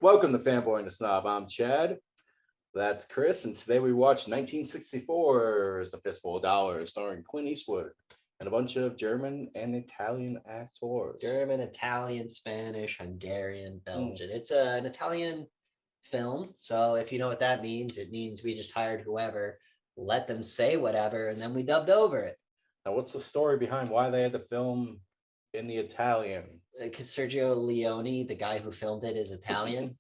Welcome to Fanboy and the Snob. I'm Chad. That's Chris, and today we watched 1964's A Fistful of Dollars, starring Clint Eastwood and a bunch of German and Italian actors. German, Italian, Spanish, Hungarian, Belgian. It's an Italian film. So if you know what that means, it means we just hired whoever, let them say whatever, and then we dubbed over it. Now, what's the story behind why they had the film in the Italian? Because Sergio Leone, the guy who filmed it, is Italian.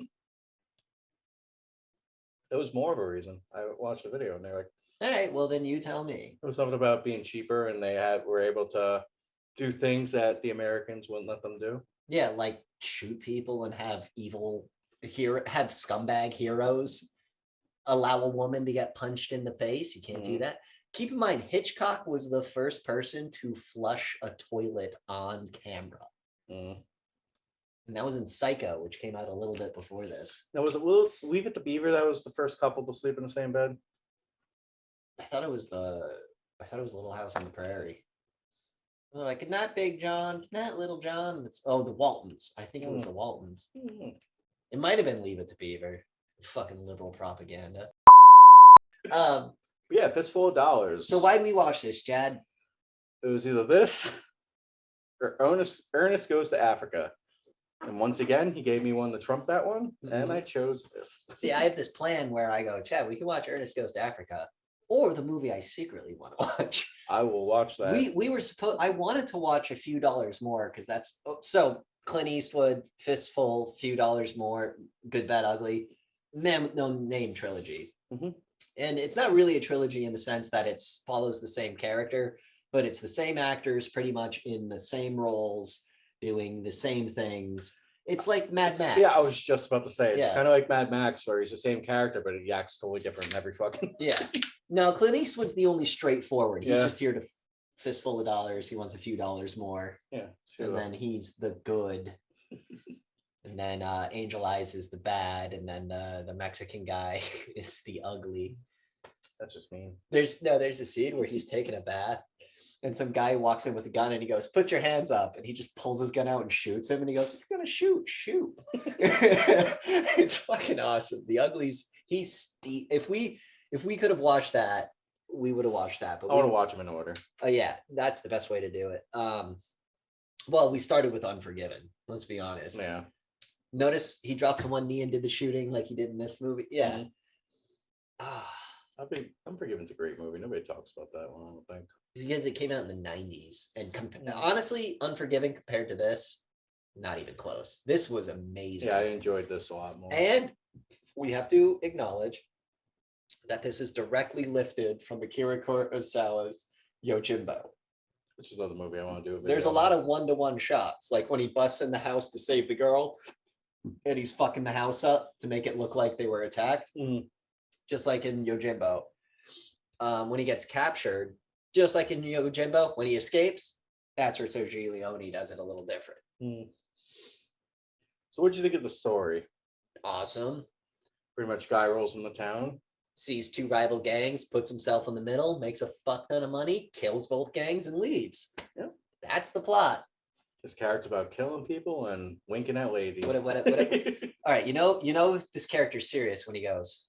There was more of a reason. I watched a video and they're like, all right, well then you tell me. It was something about being cheaper and they were able to do things that the Americans wouldn't let them do. Yeah, like shoot people and have have scumbag heroes allow a woman to get punched in the face. You can't do that. Keep in mind, Hitchcock was the first person to flush a toilet on camera. And that was in Psycho, which came out a little bit before this. Now, was it Leave It to Beaver that was the first couple to sleep in the same bed? I thought it was Little House on the Prairie. Like, good night, Big John. Good night, Little John. The Waltons. I think it was the Waltons. It might have been Leave It to Beaver. Fucking liberal propaganda. Yeah, Fistful of Dollars. So why'd we watch this, Chad? It was either this or Ernest Goes to Africa. And once again, he gave me one to trump that one, and I chose this. See, I have this plan where I go, Chad, we can watch Ernest Goes to Africa, or the movie I secretly want to watch. I will watch that. I wanted to watch A Few Dollars More, because so Clint Eastwood, Fistful, Few Dollars More, Good, Bad, Ugly, Man with No Name trilogy. And it's not really a trilogy in the sense that it follows the same character, but it's the same actors pretty much in the same roles, doing the same things. It's like Mad Max. Yeah, I was just about to say, it's kind of like Mad Max, where he's the same character, but he acts totally different in every fucking... Yeah. No, Clint Eastwood's the only straightforward. He's just here to Fistful of Dollars. He wants a few dollars more. Yeah. And then he's the good. And then Angel Eyes is the bad. And then the Mexican guy is the ugly. That's just mean. There's a scene where he's taking a bath. And some guy walks in with a gun and he goes, put your hands up. And he just pulls his gun out and shoots him. And he goes, if you're going to shoot. It's fucking awesome. The Uglies, if we could have watched that, we would have watched that. But I want to watch them in order. Oh, yeah. That's the best way to do it. Well, we started with Unforgiven. Let's be honest. Yeah. Notice he dropped to one knee and did the shooting like he did in this movie. Yeah. Unforgiven's a great movie. Nobody talks about that one, I don't think. Because it came out in the 90s. And honestly, Unforgiven compared to this, not even close. This was amazing. Yeah, I enjoyed this a lot more. And we have to acknowledge that this is directly lifted from Akira Kurosawa's Yojimbo. Which is another movie I want to do. There's a lot of one-to-one shots. Like when he busts in the house to save the girl and he's fucking the house up to make it look like they were attacked. Just like in Yojimbo. When he gets captured, just like in Yojimbo, when he escapes, that's where Sergio Leone does it a little different. So what'd you think of the story? Awesome. Pretty much guy rolls in the town. Sees two rival gangs, puts himself in the middle, makes a fuck ton of money, kills both gangs, and leaves. Yeah. That's the plot. His character's about killing people and winking at ladies. What. All right, you know this character's serious when he goes.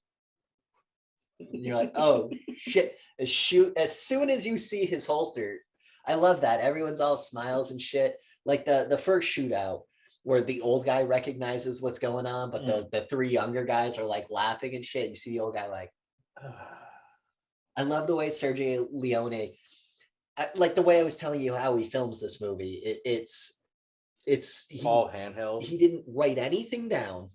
And you're like, oh shit! As soon as you see his holster, I love that. Everyone's all smiles and shit. Like the first shootout where the old guy recognizes what's going on, but the three younger guys are like laughing and shit. You see the old guy like, I love the way Sergio Leone, like the way I was telling you how he films this movie. It's all handheld. He didn't write anything down.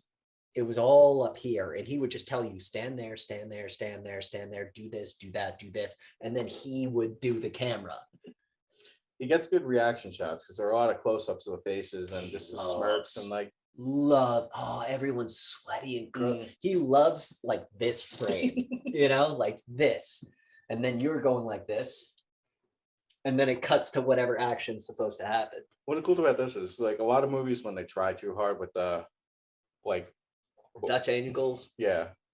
It was all up here, and he would just tell you, stand there, stand there, stand there, stand there, do this, do that, do this, and then he would do the camera. He gets good reaction shots because there are a lot of close-ups of the faces and just the smirks and like everyone's sweaty and gross. He loves like this frame, like this, and then you're going like this, and then it cuts to whatever action's supposed to happen. What's cool about this is like a lot of movies when they try too hard with the like Dutch angles,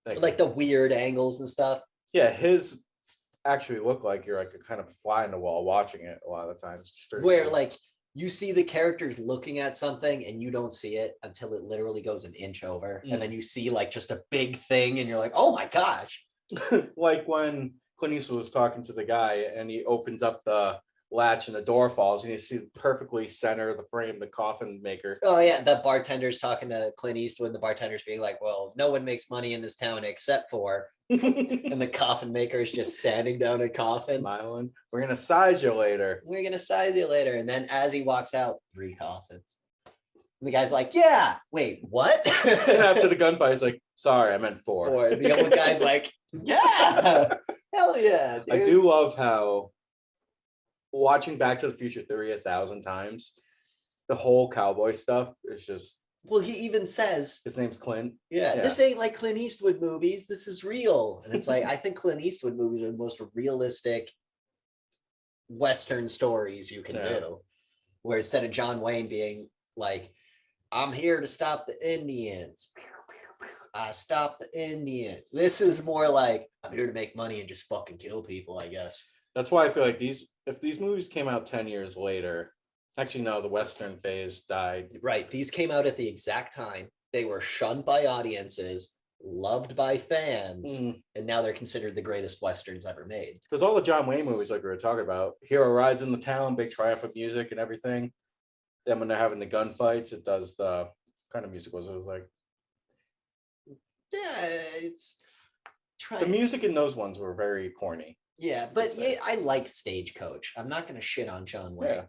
like the weird angles and stuff. Yeah, his actually look like you're like kind of fly in the wall watching it a lot of the times. Where cool. Like you see the characters looking at something and you don't see it until it literally goes an inch over. And then you see like just a big thing and you're like, oh my gosh. Like when Clint Eastwood was talking to the guy and he opens up the latch and the door falls and you see perfectly center of the frame, the coffin maker. Oh yeah, the bartender's talking to Clint Eastwood, and the bartender's being like, well, no one makes money in this town except for, and the coffin maker is just sanding down a coffin. Smiling. We're going to size you later. We're going to size you later. And then as he walks out, 3 coffins. And the guy's like, yeah, wait, what? And after the gunfight, he's like, sorry, I meant 4. 4. The old guy's like, yeah, hell yeah. Dude. I do love how watching Back to the Future 1,000 times, the whole cowboy stuff is just. Well, he even says his name's Clint. Yeah, this ain't like Clint Eastwood movies. This is real. And it's like, I think Clint Eastwood movies are the most realistic Western stories you can do. Where instead of John Wayne being like, I'm here to stop the Indians. I stop the Indians. This is more like, I'm here to make money and just fucking kill people, I guess. That's why I feel like if these movies came out 10 years later, actually, no, the Western phase died. Right. These came out at the exact time. They were shunned by audiences, loved by fans, and now they're considered the greatest Westerns ever made. Because all the John Wayne movies, like we were talking about, hero rides in the town, big triumphant music and everything. Then when they're having the gunfights, it does the kind of music was it? It was like. Yeah, it's. The music in those ones were very corny. Yeah, but yeah, I like Stagecoach. I'm not going to shit on John Wayne. Yeah.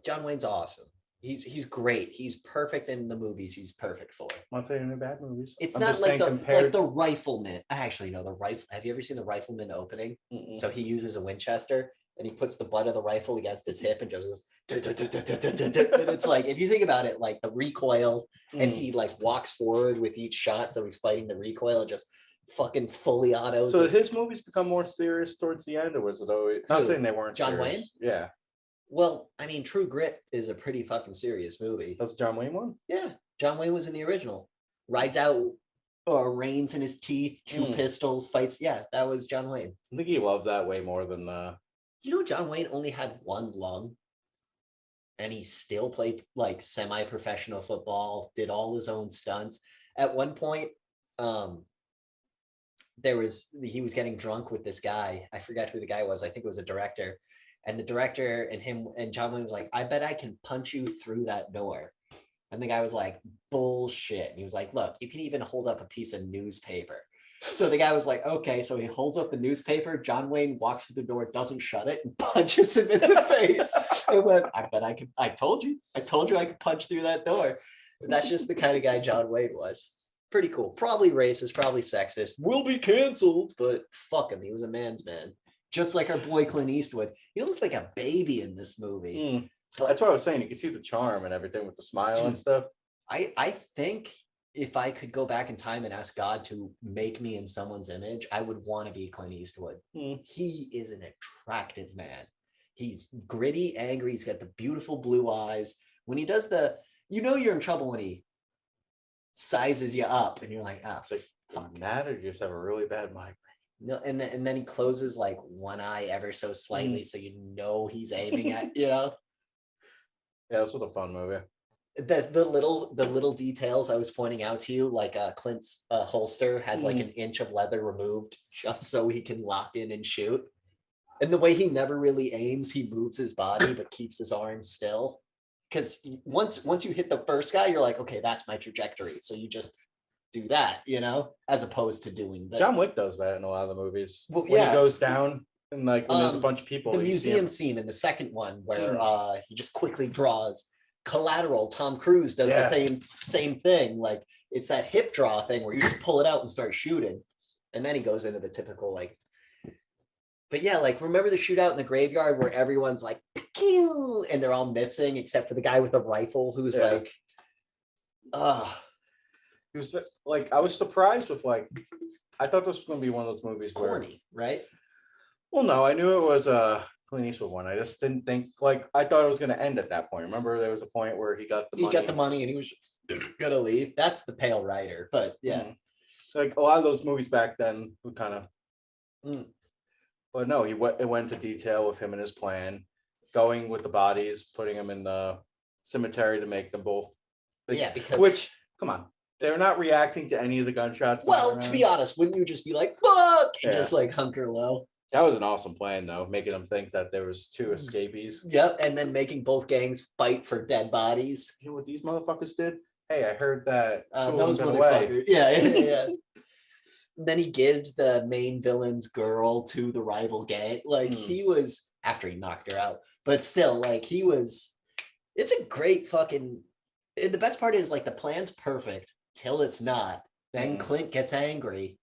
John Wayne's awesome. He's great. He's perfect in the movies he's perfect for. I'm not saying they're bad movies. It's not like the Rifleman. I actually know the rifle. Have you ever seen the Rifleman opening? So he uses a Winchester and he puts the butt of the rifle against his hip and just goes. And it's like, if you think about it, like the recoil, and he like walks forward with each shot, so he's fighting the recoil and just fucking fully auto. So did his movies become more serious towards the end, or was it always? Not saying they weren't. John serious. Wayne? Yeah. Well, I mean, True Grit is a pretty fucking serious movie. That's John Wayne one? Yeah. John Wayne was in the original. Rides out or reins in his teeth, 2 pistols, fights. Yeah, that was John Wayne. I think he loved that way more than You know, John Wayne only had 1 lung. And he still played like semi-professional football, did all his own stunts. At one point, he was getting drunk with this guy. I forgot who the guy was. I think it was a director. And the director and him and John Wayne was like, I bet I can punch you through that door. And the guy was like, bullshit. And he was like, look, you can even hold up a piece of newspaper. So the guy was like, okay. So he holds up the newspaper. John Wayne walks through the door, doesn't shut it, and punches him in the face. I went, I bet I could. I told you I could punch through that door. And that's just the kind of guy John Wayne was. Pretty cool. Probably racist, probably sexist. Will be canceled, but fuck him. He was a man's man. Just like our boy Clint Eastwood. He looks like a baby in this movie. That's what I was saying. You can see the charm and everything with the smile and stuff. I think if I could go back in time and ask God to make me in someone's image, I would want to be Clint Eastwood. He is an attractive man. He's gritty, angry. He's got the beautiful blue eyes. When he does you're in trouble when he sizes you up and you're like, it's like, fuck, mad or you just have a really bad migraine. No, and then he closes like one eye ever so slightly, so you know he's aiming at Yeah, this was a fun movie. The little details I was pointing out to you, like Clint's holster has like an inch of leather removed just so he can lock in and shoot. And the way he never really aims, he moves his body but keeps his arms still. Because once you hit the first guy, you're like, okay, that's my trajectory. So you just do that, as opposed to doing this. John Wick does that in a lot of the movies. Well, when he goes down and like when there's a bunch of people. The museum scene in the second one where he just quickly draws. Collateral, Tom Cruise does the same thing. Like it's that hip draw thing where you just pull it out and start shooting. And then he goes into the typical like. But yeah, like remember the shootout in the graveyard where everyone's like, pew, and they're all missing except for the guy with the rifle who's like, He was like, I was surprised with like, I thought this was going to be one of those movies corny, right? Well, no, I knew it was a Clint Eastwood one. I just didn't think I thought it was going to end at that point. Remember, there was a point where he got the money and he was gonna leave. That's the Pale Rider, but yeah, like a lot of those movies back then would kind of. But no, it went into detail with him and his plan. going with the bodies, putting them in the cemetery to make them both. Yeah, because Which, come on, they're not reacting to any of the gunshots. well, to be honest, wouldn't you just be like, fuck, and just like hunker low? That was an awesome plan, though, making them think that there was 2 escapees. Yep, and then making both gangs fight for dead bodies. You know what these motherfuckers did? Hey, I heard that 2 of Those them got away. motherfuckers. Yeah. Then he gives the main villain's girl to the rival gang. Like he was after he knocked her out, but still, like he was. It's a great fucking. And the best part is like the plan's perfect till it's not. Then Clint gets angry,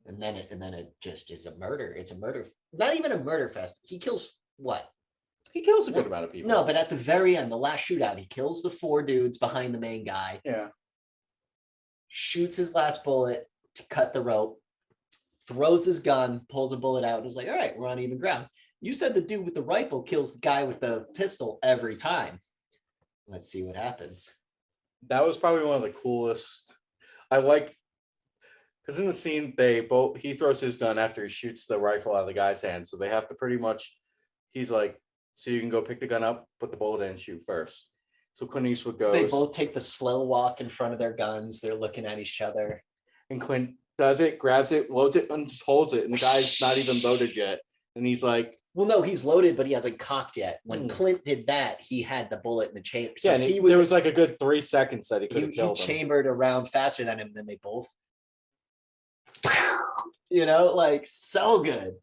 and then it just is a murder. It's a murder. Not even a murder fest. He kills what? He kills a good amount of people. No, but at the very end, the last shootout, he kills the 4 dudes behind the main guy. Yeah. Shoots his last bullet to cut the rope, throws his gun, pulls a bullet out, and is like, all right, we're on even ground. You said the dude with the rifle kills the guy with the pistol every time. Let's see what happens. That was probably one of the coolest. I like, because in the scene, he throws his gun after he shoots the rifle out of the guy's hand. So they have to pretty much, he's like, so you can go pick the gun up, put the bullet in, and shoot first. So Clint Eastwood goes. They both take the slow walk in front of their guns. They're looking at each other. And Clint does it, grabs it, loads it, and just holds it. And the guy's not even loaded yet. And he's like, well, no, he's loaded, but he hasn't cocked yet. When Clint did that, he had the bullet in the chamber. So yeah, there was like a good 3 seconds that he could have killed him. He chambered around faster than him, then they both. You know, like so good.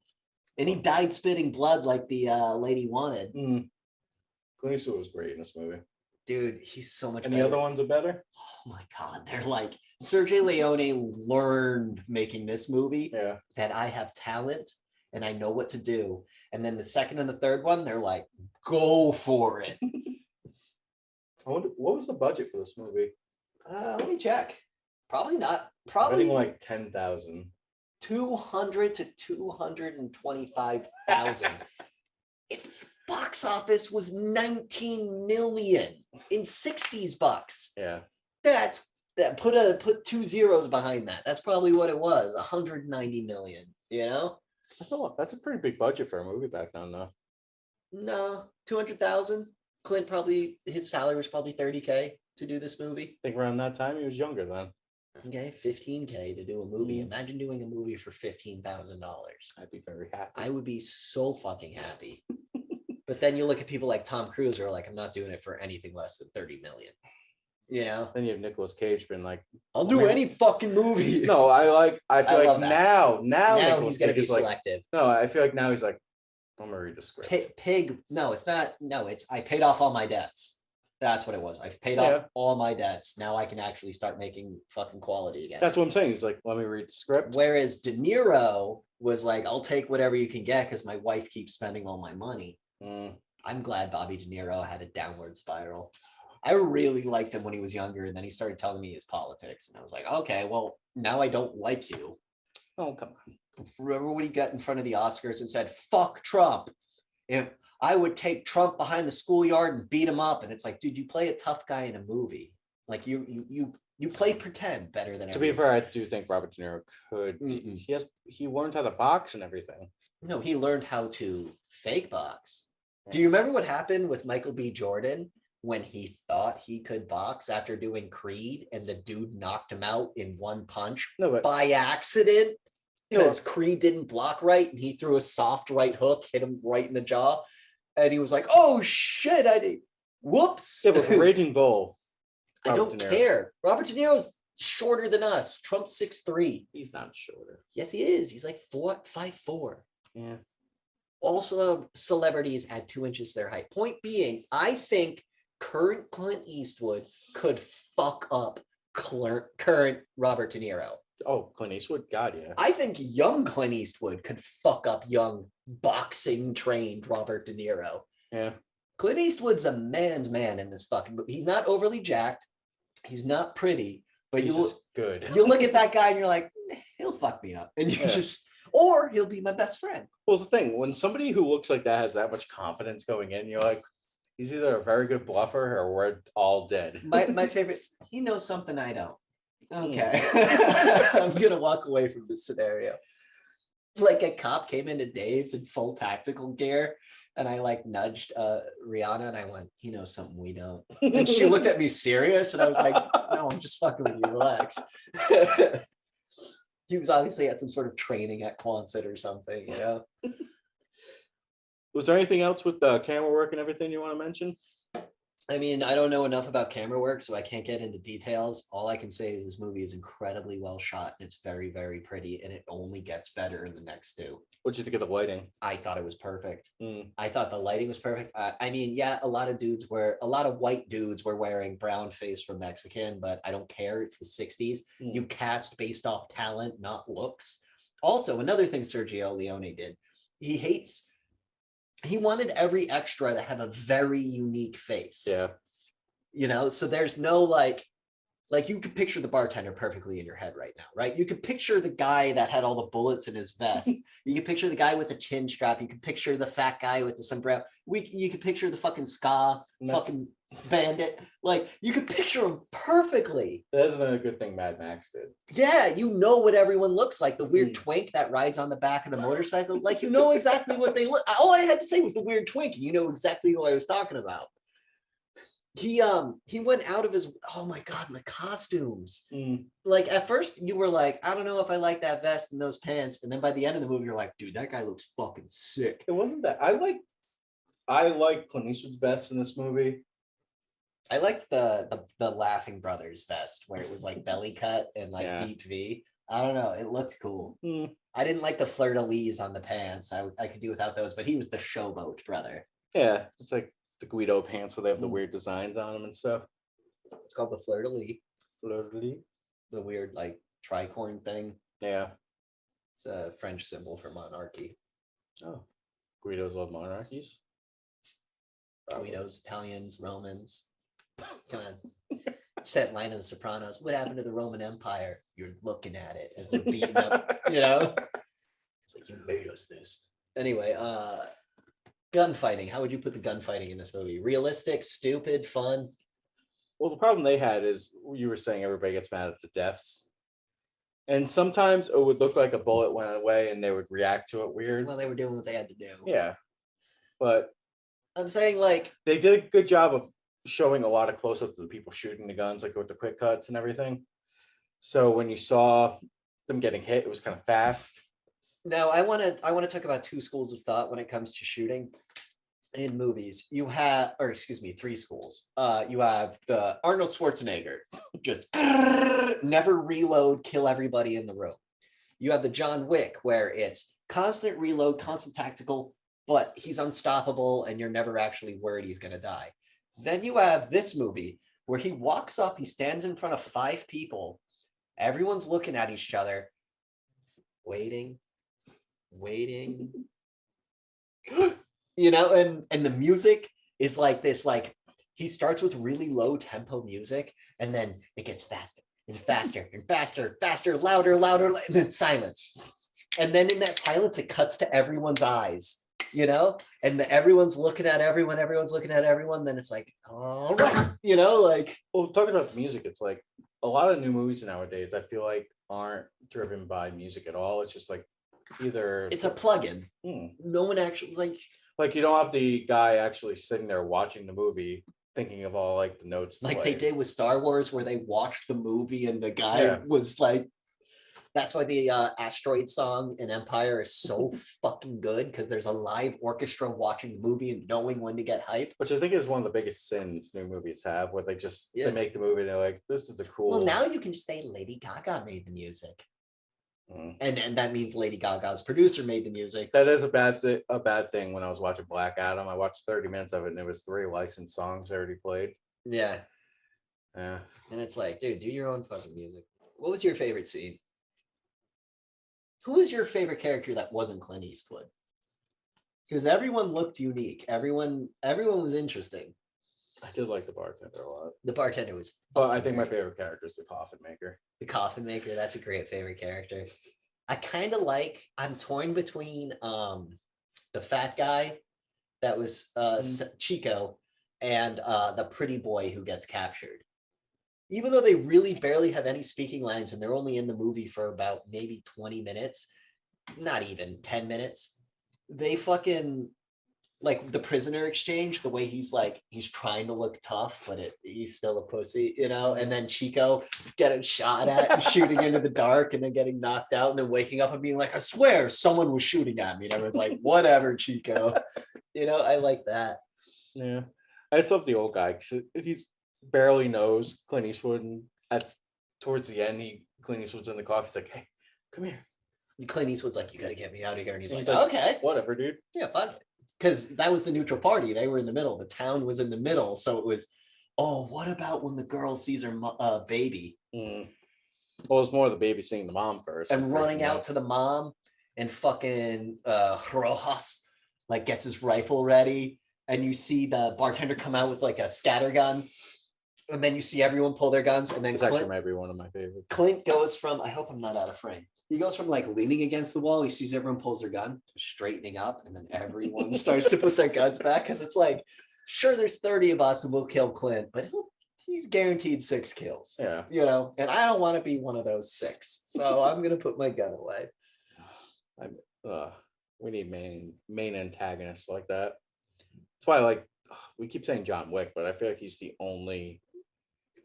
And he died spitting blood like the lady wanted. Clint Eastwood was great in this movie. Dude, he's so much and better. The other ones are better? Oh my God. They're like, Sergio Leone learned making this movie that I have talent and I know what to do. And then the second and the third one, they're like, go for it. I wonder, what was the budget for this movie? Let me check. Probably not. I think like 10,000. 200 to 225,000. Its box office was 19 million in 60s bucks. Yeah. That put 2 zeros behind that. That's probably what it was. 190 million, you know? That's a pretty big budget for a movie back then, though. No, 200,000. Clint probably, his salary was probably 30K to do this movie. I think around that time he was younger then. Okay, 15K to do a movie. Imagine doing a movie for $15,000. I'd be very happy. I would be so fucking happy. But then you look at people like Tom Cruise who are like, I'm not doing it for anything less than 30 million. You know? Then you have Nicolas Cage being like, I'll do any fucking movie. No, I feel like now he's gonna be selective. No, I feel like now he's like, I'm gonna read the script. Pig. No, it's not. No, it's I paid off all my debts. That's what it was. I've paid off all my debts. Now I can actually start making fucking quality again. That's what I'm saying. He's like, let me read the script. Whereas De Niro was like, I'll take whatever you can get because my wife keeps spending all my money. I'm glad Bobby De Niro had a downward spiral. I really liked him when he was younger, and then he started telling me his politics, and I was like, okay, well, now I don't like you. Oh, come on. Remember when he got in front of the Oscars and said, fuck Trump? If I would take Trump behind the schoolyard and beat him up. And it's like, dude, you play a tough guy in a movie. Like you play pretend better than everyone. To be fair, I do think Robert De Niro could. He learned how to box and everything. No, he learned how to fake box. Do you remember what happened with Michael B. Jordan when he thought he could box after doing Creed and the dude knocked him out in one punch by accident? Because Creed didn't block right and he threw a soft right hook, hit him right in the jaw. And he was like, oh shit, I did. Whoops. Yeah, but Raging Bull. I don't care. Robert De Niro's shorter than us. Trump's 6'3". He's not shorter. Yes, he is. He's like 5'4". Yeah. Also, celebrities add 2 inches to their height. Point being, I think current Clint Eastwood could fuck up current Robert De Niro. Oh, Clint Eastwood? God, yeah. I think young Clint Eastwood could fuck up young boxing-trained Robert De Niro. Yeah. Clint Eastwood's a man's man in this fucking movie. He's not overly jacked. He's not pretty. But he's just good. You look at that guy and you're like, he'll fuck me up. And you or he'll be my best friend. Well, the thing, when somebody who looks like that has that much confidence going in, you're like, he's either a very good bluffer or we're all dead. My favorite, he knows something I don't. Okay. I'm gonna walk away from this scenario. Like a cop came into Dave's in full tactical gear And I like nudged Rihanna and I went, he knows something we don't. And she looked at me serious and I was like, no, I'm just fucking with you, relax. He was obviously at some sort of training at Quonset or something, you know? Was there anything else with the camera work and everything you want to mention? I mean, I don't know enough about camera work, so I can't get into details. All I can say is this movie is incredibly well shot and it's very, very pretty, and it only gets better in the next two. What'd you think of the lighting? I thought it was perfect. Mm. I thought the lighting was perfect. I mean, yeah, a lot of white dudes were wearing brown face for Mexican, but I don't care. It's the 60s. You cast based off talent, not looks. Also, another thing Sergio Leone did, he wanted every extra to have a very unique face. Yeah. You know, so there's no like you could picture the bartender perfectly in your head right now, right? You could picture the guy that had all the bullets in his vest. You could picture the guy with the chin strap. You could picture the fat guy with the sombrero. You could picture the fucking ska fucking bandit. Like you could picture him perfectly. That isn't a good thing Mad Max did. Yeah, you know what everyone looks like. The weird twink that rides on the back of the motorcycle. Like you know exactly what they look. All I had to say was the weird twink, and you know exactly who I was talking about. He went out of his, oh my god, the costumes. Like at first you were like, I don't know if I like that vest and those pants, and then by the end of the movie you're like, dude, that guy looks fucking sick. It wasn't that I like Clint Eastwood's vest in this movie. I liked the Laughing Brothers vest where it was like belly cut and like deep V. I don't know, it looked cool. I didn't like the fleur-de-lis on the pants. I could do without those, but he was the showboat brother. Yeah, it's like the Guido pants where they have the weird designs on them and stuff. It's called the fleur-de-lis. Fleur-de-lis. The weird like tricorn thing. Yeah. It's a French symbol for monarchy. Oh. Guidos love monarchies? Guidos, Italians, Romans. Come on. Set line in The Sopranos. What happened to the Roman Empire? You're looking at it as they're beating up, you know? It's like, you made us this. Anyway, gunfighting. How would you put the gunfighting in this movie? Realistic, stupid, fun? Well, the problem they had is you were saying everybody gets mad at the deaths. And sometimes it would look like a bullet went away and they would react to it weird. Well, they were doing what they had to do. Yeah. But I'm saying like they did a good job of showing a lot of close-ups of the people shooting the guns, like with the quick cuts and everything. So when you saw them getting hit, it was kind of fast. Now I want to talk about two schools of thought when it comes to shooting in movies. You have, or excuse me, three schools. You have the Arnold Schwarzenegger, just never reload, kill everybody in the room. You have the John Wick, where it's constant reload, constant tactical, but he's unstoppable and you're never actually worried he's going to die. Then you have this movie where he walks up, he stands in front of 5 people, everyone's looking at each other, waiting, you know, and the music is like this, like he starts with really low tempo music and then it gets faster and faster and faster, louder, and then silence. And then in that silence, it cuts to everyone's eyes, you know, and everyone's looking at everyone, then it's like, all right, you know, like. Well, talking about music, it's like a lot of new movies nowadays, I feel like aren't driven by music at all. It's just like either it's a plug-in. No one actually like you don't have the guy actually sitting there watching the movie thinking of all like the notes like they did with Star Wars, where they watched the movie and the guy was like, that's why the asteroid song in Empire is so fucking good, because there's a live orchestra watching the movie and knowing when to get hype. Which I think is one of the biggest sins new movies have, where they just they make the movie and they're like, this is a cool. Well, now you can just say Lady Gaga made the music. And that means Lady Gaga's producer made the music. That is a bad thing. When I was watching Black Adam, I watched 30 minutes of it and there was 3 licensed songs already played. Yeah. And it's like, dude, do your own fucking music. What was your favorite scene? Who was your favorite character that wasn't Clint Eastwood? Because everyone looked unique. Everyone was interesting. I did like the bartender a lot. The bartender was. But I think my favorite character is the coffin maker. The coffin maker, that's a great favorite character. I kind of like. I'm torn between the fat guy that was Chico and the pretty boy who gets captured. Even though they really barely have any speaking lines and they're only in the movie for about maybe 20 minutes, not even 10 minutes, they fucking like the prisoner exchange, the way he's like he's trying to look tough, but he's still a pussy, you know. And then Chico getting shot at and shooting into the dark, and then getting knocked out, and then waking up and being like, "I swear, someone was shooting at me." And everyone's like, "Whatever, Chico." You know, I like that. Yeah, I just love the old guy because he's barely knows Clint Eastwood, and towards the end, Clint Eastwood's in the coffee. He's like, "Hey, come here." Clint Eastwood's like, "You got to get me out of here," and he's, And like, he's like, "Okay, whatever, dude." yeah, fuck it," because that was the neutral party. They were in the middle. The town was in the middle, so it was, oh, what about when the girl sees her baby Mm. Well, it's more the baby seeing the mom first and running out to the mom, and fucking Rojas like gets his rifle ready, and you see the bartender come out with like a scatter gun, and then you see everyone pull their guns, and then It's actually might be one of my favorites. Clint goes from, I hope I'm not out of frame. He goes from like leaning against the wall, he sees everyone pulls their gun, to straightening up, and then everyone starts to put their guns back, because it's like, sure, there's 30 of us and we'll kill Clint, but he's guaranteed 6 kills. Yeah. You know, and I don't want to be one of those 6. So I'm gonna put my gun away. We need main antagonists like that. That's why I like, we keep saying John Wick, but I feel like he's the only.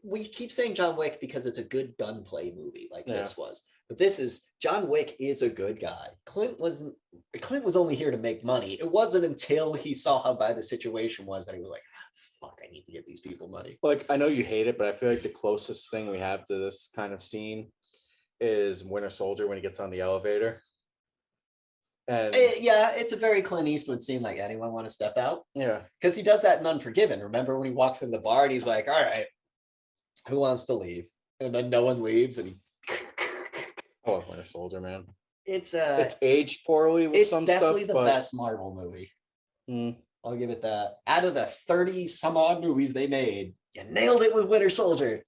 We keep saying John Wick because it's a good gunplay movie, like Yeah. this was. But this is, John Wick is a good guy. Clint was only here to make money. It wasn't until he saw how bad the situation was that he was like, fuck, I need to give these people money. Like, I know you hate it, but I feel like the closest thing we have to this kind of scene is Winter Soldier when he gets on the elevator. And yeah, it's a very Clint Eastwood scene. Like, anyone want to step out? yeah, because he does that in Unforgiven. Remember when he walks in the bar and he's like, all right, who wants to leave? And then no one leaves, and he. I love Winter Soldier, man. It's aged poorly with some stuff. It's definitely the best Marvel movie. I'll give it that. Out of the 30 some odd movies they made, you nailed it with Winter Soldier.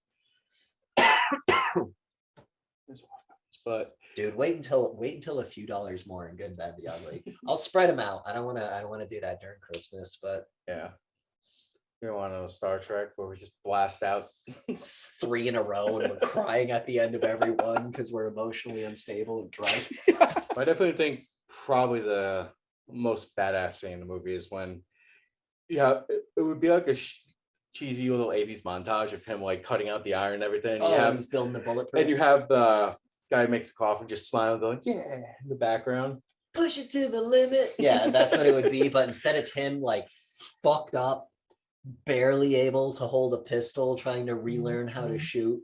But dude, wait until a few dollars more in Good, Bad, the Ugly. I'll spread them out. I don't want to do that during Christmas, but yeah. We don't want a Star Trek where we just blast out 3 in a row and we're crying at the end of every one because we're emotionally unstable and drunk. I definitely think probably the most badass scene in the movie is when, it would be like a cheesy little 80s montage of him like cutting out the iron and everything. He's building the bulletproof. And you have the guy who makes the coffee just smiling, going, yeah, in the background. Push it to the limit. Yeah, that's what it would be. But instead it's him like fucked up, barely able to hold a pistol, trying to relearn how to shoot,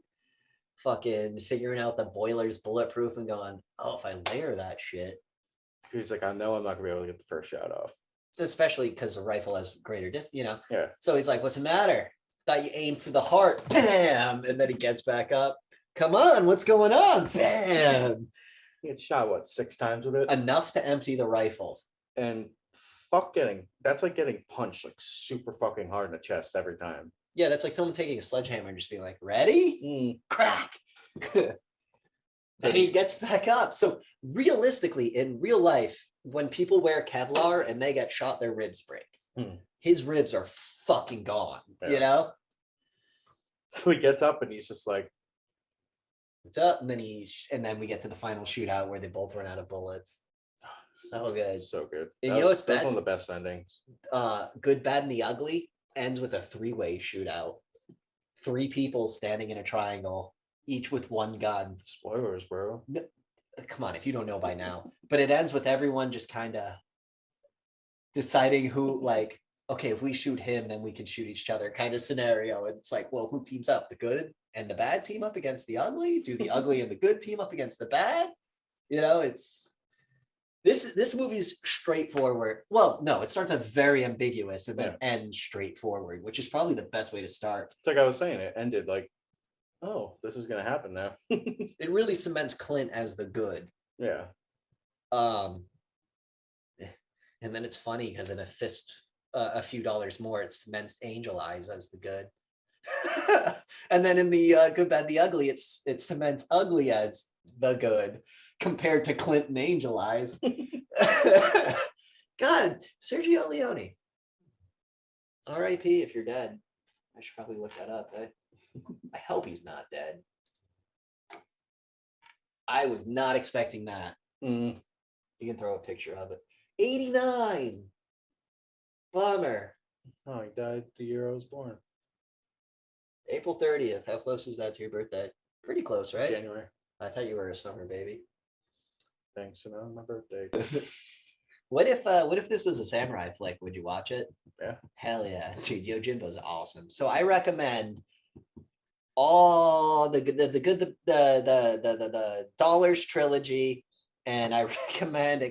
fucking figuring out the boiler's bulletproof and going, oh, if I layer that shit. He's like, I know I'm not gonna be able to get the first shot off. Especially because the rifle has greater distance, you know? Yeah. So he's like, what's the matter? Thought you aimed for the heart. Bam! And then he gets back up. Come on, what's going on? Bam! He gets shot, what, 6 times with it? Enough to empty the rifle. And that's like getting punched like super fucking hard in the chest every time. Yeah, that's like someone taking a sledgehammer and just being like, ready? Crack. Then he gets back up. So realistically, in real life, when people wear Kevlar and they get shot, their ribs break. His ribs are fucking gone, you know? So he gets up and he's just like, what's up? And then we get to the final shootout where they both run out of bullets. So good. So good. And you know what's best? One of the best endings. Good, Bad, and the Ugly ends with a 3-way shootout. 3 people standing in a triangle, each with one gun. Spoilers, bro. No, come on, if you don't know by now. But it ends with everyone just kind of deciding who, like, okay, if we shoot him, then we can shoot each other kind of scenario. And it's like, well, who teams up? The good and the bad team up against the ugly? Do the ugly and the good team up against the bad? You know, it's... This movie's straightforward. Well, no, it starts out very ambiguous and then ends straightforward, which is probably the best way to start. It's like I was saying, it ended like, oh, this is gonna happen now. It really cements Clint as the good. Yeah. And then it's funny because in a few dollars more, it cements Angel Eyes as the good. And then in the Good, Bad, the Ugly, it cements Ugly as the good compared to Clint and Angel Eyes. God, Sergio Leone. R.I.P. if you're dead. I should probably look that up. I hope he's not dead. I was not expecting that. You can throw a picture of it. 89. Bummer. Oh, he died the year I was born. April 30th. How close is that to your birthday? Pretty close, right? January. I thought you were a summer baby. Thanks, my birthday. What if this was a samurai flick? Would you watch it? Yeah. Hell yeah, dude. Yojimbo's awesome. So I recommend all the Dollars trilogy, and I recommend a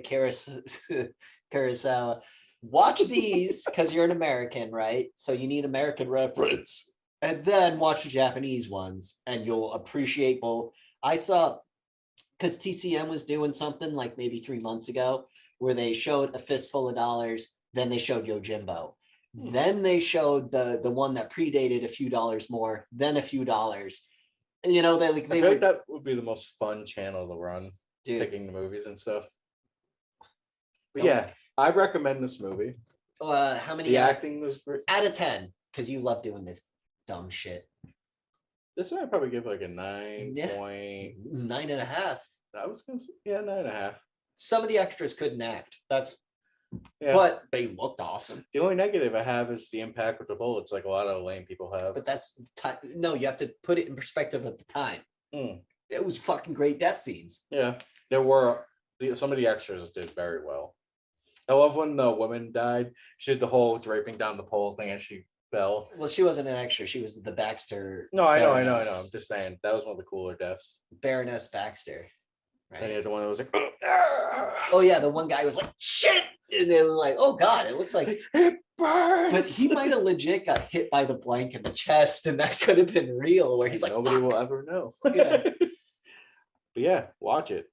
Kurosawa. Watch these because you're an American, right? So you need American reference, and then watch the Japanese ones, and you'll appreciate both. I saw because TCM was doing something like maybe 3 months ago where they showed A Fistful of Dollars, then they showed Yojimbo. Then they showed the one that predated a few dollars more, then a few dollars. You know, I feel like that would be the most fun channel to run, dude. picking the movies and stuff. But Don't- yeah, I recommend this movie. How many The acting was great. out of 10? Because you love doing this dumb shit. This one I'd probably give like a 9 Yeah. point. 9.5. I was gonna say, yeah, 9.5. Some of the extras couldn't act. Yeah. But they looked awesome. The only negative I have is the impact with the bullets, like a lot of lame people have. But that's time. No, you have to put it in perspective at the time. Mm. It was fucking great death scenes. Yeah, there were some of the extras did very well. I love when the woman died. She did the whole draping down the pole thing as she fell. Well, she wasn't an extra. She was the Baxter. No, I know. I'm Baroness. just saying that was one of the cooler deaths. Baroness Baxter. And you Right. had the one that was like, "Ah!" Oh yeah, the one guy was like, shit. And they were like, oh God, it looks like it burns. but he might have legit got hit by the blank in the chest, and that could have been real, where he's like, nobody "Fuck." will ever know. Yeah. But yeah, watch it.